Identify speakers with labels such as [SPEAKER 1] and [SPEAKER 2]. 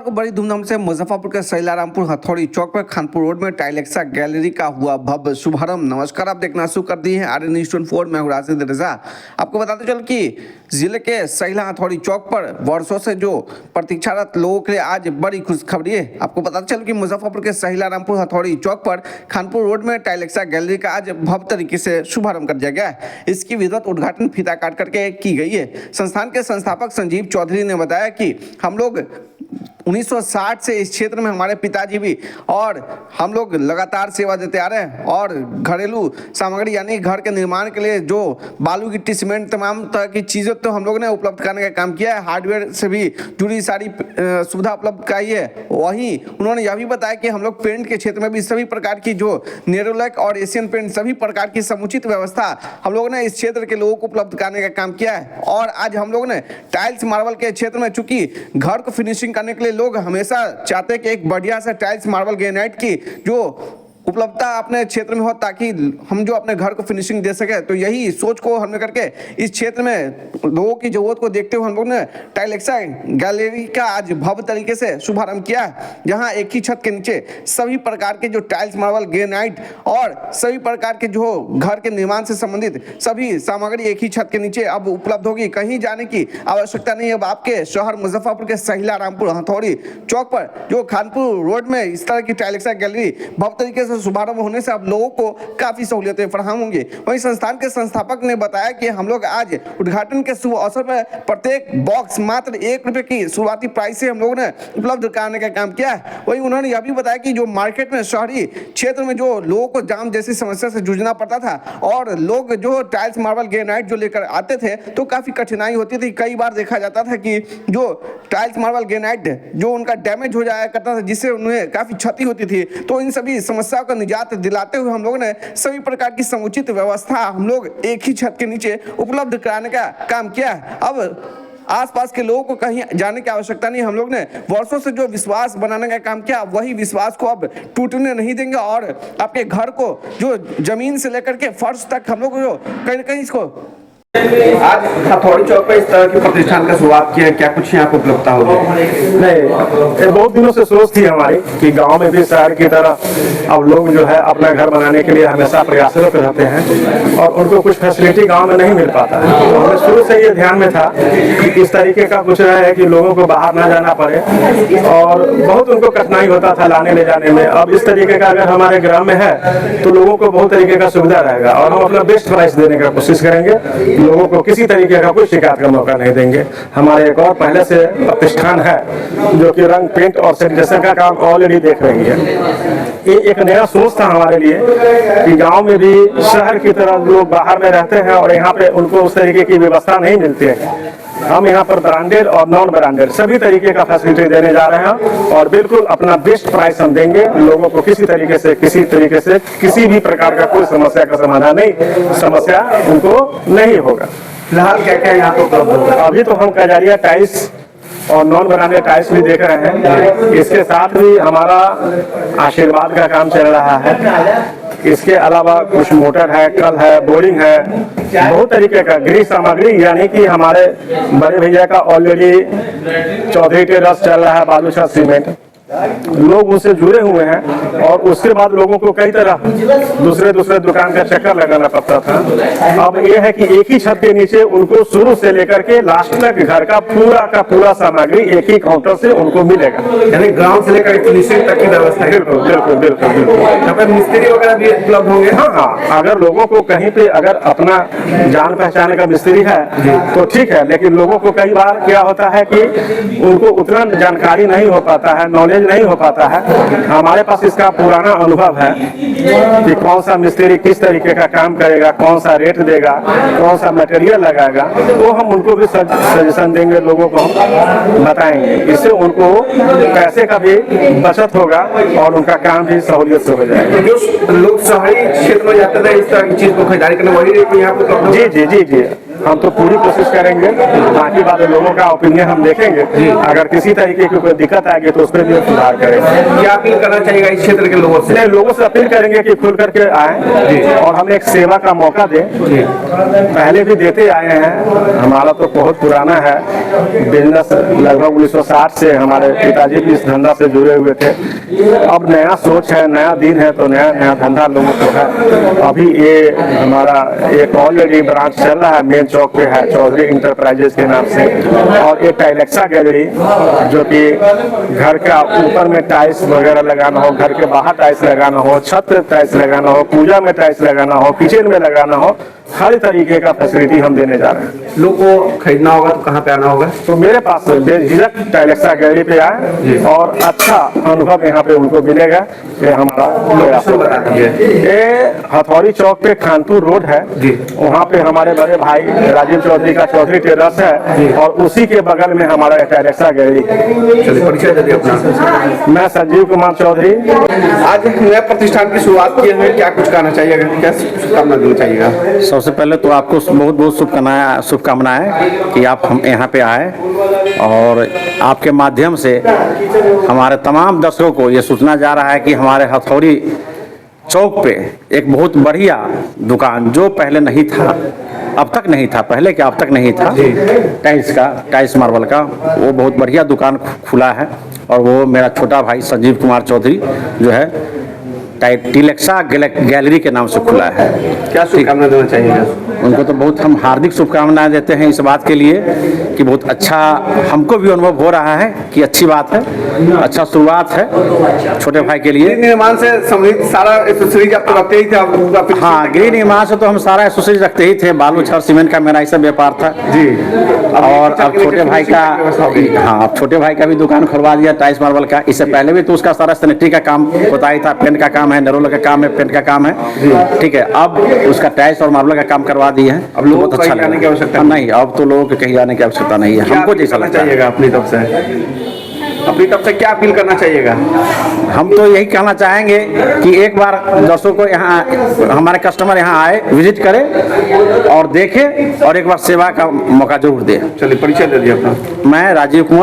[SPEAKER 1] को बड़ी धूमधाम से मुजफ्फरपुर के सैलारामपुर हथौड़ी चौक पर खानपुर रोड में टाइलेक्सा गैलरी का हुआ भव्य शुभारंभ। नमस्कार, आप देखना शुरू कर दिए हैं आर्यन न्यूज़ 24। मैं हूं राशिद रजा। आपको बताते चलो कि जिले के सैला हथौड़ी चौक पर वर्षों से जो प्रतीक्षारत लोगों के लिए आज बड़ी खुशखबरी है। आपको बताते चलो कि मुजफ्फरपुर के सैलारामपुर हथौड़ी चौक पर खानपुर रोड में टाइलेक्सा गैलरी का आज भव्य तरीके से शुभारंभ कर दिया गया है। इसकी विधिवत उद्घाटन फीता काट करके की गई है। संस्थान के संस्थापक संजीव चौधरी ने बताया कि हम लोग 1960 से इस क्षेत्र में हमारे पिताजी भी और हम लोग लगातार सेवा देते आ रहे हैं और घरेलू सामग्री यानी घर के निर्माण के लिए जो बालू गिट्टी सीमेंट तमाम तरह की चीज़ें तो हम लोग ने उपलब्ध करने का काम किया है। हार्डवेयर से भी जुड़ी सारी सुविधा उपलब्ध कराई है। वहीं उन्होंने यह भी बताया कि हम लोग पेंट के क्षेत्र में भी सभी प्रकार की जो नेरोलैक और एशियन पेंट सभी प्रकार की समुचित व्यवस्था हम लोगों ने इस क्षेत्र के लोगों को उपलब्ध कराने का काम किया है। और आज हम लोग ने टाइल्स मार्बल के क्षेत्र में चूंकि घर को फिनिशिंग करने के लिए लोग हमेशा चाहते हैं कि एक बढ़िया सा टाइल्स मार्बल ग्रेनाइट की जो उपलब्धता अपने क्षेत्र में हो ताकि हम जो अपने घर को फिनिशिंग दे सके। तो यही सोच को हमने करके इस क्षेत्र में लोगों की जरूरत को देखते हुए हम लोग ने टाइलेक्सा गैलरी का आज भव्य तरीके से शुभारंभ किया, जहां एक ही छत के नीचे सभी प्रकार के जो टाइल्स मार्बल ग्रेनाइट और सभी प्रकार के जो घर के निर्माण से संबंधित सभी सामग्री एक ही छत के नीचे अब उपलब्ध होगी। कहीं जाने की आवश्यकता नहीं है। अब आपके शहर मुजफ्फरपुर के सैलारामपुर हथौड़ी चौक पर जो खानपुर रोड में इस तरह की टाइलेक्सा गैलरी भव्य तरीके से शुभारंभ होने से अब लोगों को काफी सहूलियतें फराहम होंगी। वहीं संस्थान के संस्थापक ने बताया कि हम लोग आज उद्घाटन के शुभ अवसर पर प्रत्येक बॉक्स मात्र ₹1 की शुरुआती प्राइस से हम लोगों ने उपलब्ध कराने का काम किया है। वहीं उन्होंने यह भी बताया कि जो मार्केट में शहरी क्षेत्र में जो लोगों को जाम जैसी समस्या से जूझना पड़ता था और लोग जो टाइल्स मार्बल ग्रेनाइट जो लेकर आते थे तो काफी कठिनाई होती थी। कई बार देखा जाता था कि जो टाइल्स मार्बल ग्रेनाइट जो उनका डैमेज हो जाया करता था जिससे उन्हें काफी क्षति होती थी। तो इन सभी समस्याओं को निजात दिलाते हुए हम लोगों ने सभी प्रकार की समुचित व्यवस्था हम लोग एक ही छत के नीचे उपलब्ध कराने का काम किया है। अब आसपास के लोगों को कहीं जाने की आवश्यकता नहीं। हम लोग ने वर्षों से जो विश्वास बनाने का काम किया वही विश्वास को अब टूटने नहीं देंगे और आपके घर को जो जमीन से लेकर के फर्श तक हम लोग जो कहीं न कहीं इसको आज हथौड़ी चौक पर इस तरह की प्रतिष्ठान का शुरुआत किया है। क्या कुछ यहाँ पर उपलब्धता होगी?
[SPEAKER 2] नहीं, ये बहुत दिनों से सोच थी हमारी कि गांव में भी शहर की तरह अब लोग जो है अपना घर बनाने के लिए हमेशा प्रयासरत रहते हैं और उनको कुछ फैसिलिटी गांव में नहीं मिल पाता है। तो हमें शुरू से ये ध्यान में था कि इस तरीके का कुछ है कि लोगों को बाहर ना जाना पड़े और बहुत उनको कठिनाई होता था लाने ले जाने में। अब इस तरीके का अगर हमारे ग्राम में है तो लोगों को बहुत तरीके का सुविधा रहेगा और हम अपना बेस्ट प्राइस देने का कोशिश करेंगे। लोगों को किसी तरीके का कोई शिकायत का मौका नहीं देंगे। हमारे एक और पहले से प्रतिष्ठान है जो कि रंग पेंट और सैनिटाइजेशन का काम ऑलरेडी देख रही है। ये एक नया सोच था हमारे लिए कि गांव में भी शहर की तरह लोग बाहर में रहते हैं और यहाँ पे उनको उस तरीके की व्यवस्था नहीं मिलती है। हम यहाँ पर ब्रांडेड और नॉन ब्रांडेड सभी तरीके का फैसिलिटी देने जा रहे हैं और बिल्कुल अपना बेस्ट प्राइस हम देंगे। लोगों को किसी तरीके से किसी भी प्रकार का कोई समस्या का समाधान नहीं, समस्या उनको नहीं होगा।
[SPEAKER 1] फिलहाल क्या क्या यहाँ तो उपलब्ध होगा?
[SPEAKER 2] अभी तो हम कजारिया टाइल्स और नॉन ब्रांडेड टाइल्स भी देख रहे हैं। इसके साथ भी हमारा आशीर्वाद का काम चल रहा है। इसके अलावा कुछ मोटर है, कल है, बोरिंग है, बहुत तरीके का गृह सामग्री यानी कि हमारे बड़े भैया का ऑलरेडी चौधरी टेलर्स चल रहा है, बालू छत सीमेंट, लोग उनसे जुड़े हुए हैं और उसके बाद लोगों को कई तरह दूसरे दुकान का चक्कर लगाना पड़ता था। अब ये है कि एक ही छत के नीचे उनको शुरू से लेकर के लास्ट तक घर का पूरा सामग्री एक ही काउंटर से उनको मिलेगा।
[SPEAKER 1] यानी ग्राउंड से लेकर फिनिशिंग तक की व्यवस्था है।
[SPEAKER 2] बिल्कुल।
[SPEAKER 1] यहाँ पर मिस्त्री वगैरह भी उपलब्ध होंगे?
[SPEAKER 2] हाँ, अगर लोगों को कहीं पे अगर अपना जान पहचाने का मिस्त्री है तो ठीक है, लेकिन लोगों को कई बार क्या होता है कि उनको उतना जानकारी नहीं हो पाता है, नॉलेज नहीं हो पाता है। हमारे पास इसका पुराना अनुभव है कि कौन सा मिस्त्री किस तरीके का काम करेगा, कौन सा रेट देगा, कौन सा मटेरियल लगाएगा, तो हम उनको भी सजेशन देंगे, लोगों को हम बताएंगे। इससे उनको पैसे का भी बचत होगा और उनका काम भी सहूलियत से हो जाएगा।
[SPEAKER 1] जो लोग शहरी क्षेत्र में जाते थे इस तरह की चीज को खरीदारी करने वही यहाँ पे
[SPEAKER 2] जी। हम तो पूरी कोशिश करेंगे। बाकी बात लोगों का ओपिनियन हम देखेंगे, अगर किसी तरीके की कोई दिक्कत आएगी तो उस पर भी सुधार करेंगे।
[SPEAKER 1] क्या अपील करना चाहिएगा इस क्षेत्र के लोगों से?
[SPEAKER 2] लोगों से अपील करेंगे कि खुल करके आए और हमें एक सेवा का मौका दें। पहले भी देते आए हैं, हमारा तो बहुत पुराना है बिजनेस, लगभग 1960 से हमारे पिताजी भी इस धंधा से जुड़े हुए थे। अब नया सोच है, नया दिन है, तो नया नया धंधा लोगों को है। अभी ये हमारा एक ऑलरेडी ब्रांच चल रहा है, मेन चौक पे है, चौधरी इंटरप्राइजेस के नाम से। और एक टाइलेक्सा गैलरी जो कि घर का ऊपर में टाइल्स वगैरह लगाना हो, घर के बाहर टाइल्स लगाना हो, छत पे टाइल्स लगाना हो, पूजा में टाइल्स लगाना हो, किचन में लगाना हो, हर तरीके का फैसिलिटी हम देने जा रहे हैं।
[SPEAKER 1] लोग को खरीदना होगा तो कहाँ पे आना होगा?
[SPEAKER 2] तो मेरे पास बेझिझक टाइलेक्सा गैलरी पे आए और अच्छा अनुभव यहाँ पे उनको मिलेगा। ये हमारा
[SPEAKER 1] लोकेशन बता दीजिए।
[SPEAKER 2] ये हथौड़ी चौक पे खानपुर रोड है, वहाँ पे हमारे बड़े भाई राजीव चौधरी का चौधरी टेलर्स है और उसी के बगल में हमारा टाइलेक्सा गैलरी है।
[SPEAKER 1] चलिए, परिचय दे दीजिए अपना।
[SPEAKER 2] मैं संजीव कुमार चौधरी।
[SPEAKER 1] आज एक नए प्रतिष्ठान की शुरुआत किए हुए, क्या कुछ कहना चाहिएगा, क्या शुभकामना देना चाहिएगा?
[SPEAKER 3] सबसे पहले तो आपको बहुत बहुत शुभकामनाएं कि आप हम यहाँ पे आए और आपके माध्यम से हमारे तमाम दर्शकों को ये सूचना जा रहा है कि हमारे हथौड़ी चौक पे एक बहुत बढ़िया दुकान, जो पहले नहीं था, अब तक नहीं था, पहले क्या अब तक नहीं था, टाइल्स मार्बल का, वो बहुत बढ़िया दुकान खुला है। और वो मेरा छोटा भाई संजीव कुमार चौधरी जो है टाइलेक्सा गैलरी के नाम से खुला है।
[SPEAKER 1] क्या शुभकामना देना चाहिएगा?
[SPEAKER 3] उनको तो बहुत हम हार्दिक शुभकामनाएं देते हैं इस बात के लिए कि बहुत अच्छा हमको भी अनुभव हो रहा है कि अच्छी बात है, अच्छा शुरुआत है छोटे भाई के लिए।
[SPEAKER 1] निर्माण से संबंधित सारा एक्सेसरीज आप तो रखते ही थे?
[SPEAKER 3] हाँ, गृह निर्माण से तो हम सारा एक्सेसरीज रखते ही थे, बालू छड़ सीमेंट का मेरा ऐसा व्यापार था
[SPEAKER 1] जी।
[SPEAKER 3] और अब छोटे भाई का, हाँ, अब छोटे भाई का भी दुकान खुलवा दिया टाइल्स मार्बल का। इससे पहले भी तो उसका सारा सैनिटरी का काम होता ही था, पेंट का काम है, नरोला का काम है, पेंट का काम है, ठीक है। अब उसका टाइल्स और मार्बल का काम करवा दिए हैं।
[SPEAKER 1] अब लोगों को कहीं आने की आवश्यकता
[SPEAKER 3] नहीं, अब तो लोगों को कहीं आने की आवश्यकता नहीं है। हमको जैसा लगता है
[SPEAKER 1] अपनी तरफ से क्या अपील करना चाहिएगा?
[SPEAKER 3] हम तो यही कहना चाहेंगे कि एक बार दर्शकों को यहाँ, हमारे कस्टमर यहाँ आए, विजिट करें और देखें और एक बार सेवा का मौका जरूर दें।
[SPEAKER 1] चलिए, परिचय दे दीजिए अपना।
[SPEAKER 3] मैं राजीव कुमार।